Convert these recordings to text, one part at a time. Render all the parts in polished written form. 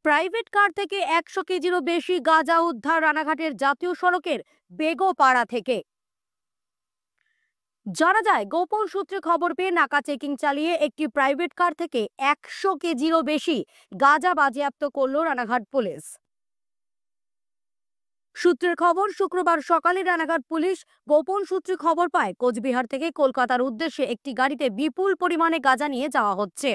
Private car থেকে 100 কেজিরও বেশি গাঁজা উদ্ধার রানাঘাটের জাতীয় সড়কের বেগোপাড়া থেকে। জানা যায়, গোপন সূত্রে খবর পেয়ে নাকা চেকিং চালিয়ে একটি প্রাইভেট কার থেকে 100 কেজিরও বেশি গাঁজা বাজেয়াপ্ত করল রানাঘাট পুলিশ। সূত্রের খবর, শুক্রবার সকালে রানাঘাট পুলিশ গোপন সূত্রে খবর পায় কোচবিহার থেকে কলকাতার উদ্দেশ্যে একটি গাড়িতে বিপুল পরিমাণে গাঁজা নিয়ে যাওয়া হচ্ছে।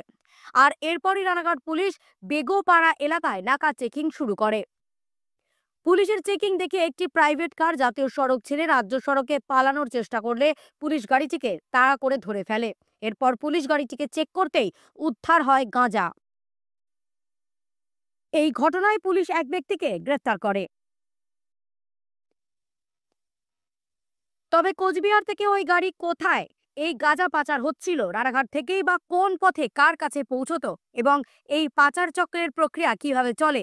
আর এরপরই রানাঘাট পুলিশ বেগোপাড়া এলাকায় নাকা চেকিং শুরু করে। পুলিশের চেকিং দেখে একটি প্রাইভেট কার জাতীয় সড়ক ছেড়ে রাজ্য সড়কে পালানোর চেষ্টা করলে পুলিশ গাড়িটিকে তাড়া করে ধরে ফেলে। এরপর পুলিশ গাড়িটিকে চেক করতেই উদ্ধার হয় গাঁজা। এই ঘটনায় পুলিশ এক ব্যক্তিকে গ্রেফতার করে। তবে কোচবিহার থেকে ওই গাড়ি কোথায় এই গাঁজা পাচার হচ্ছিল, রানাঘাট থেকেই বা কোন পথে কার কাছে পৌঁছতো এবং এই পাচার চক্রের প্রক্রিয়া কিভাবে চলে,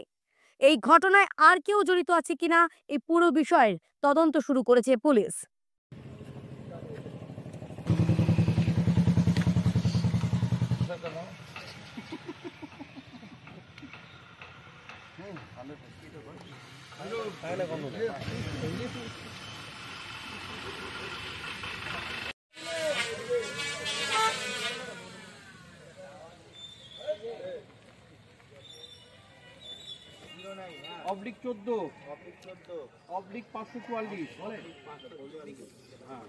এই ঘটনায় আর কেউ জড়িত আছে কিনা, এই পুরো বিষয়ের তদন্ত শুরু করেছে পুলিশ। অবলিক 14 অবলিক 544 হ্যাঁ।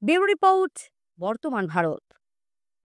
ব্যুরো রিপোর্ট, বর্তমান ভারত।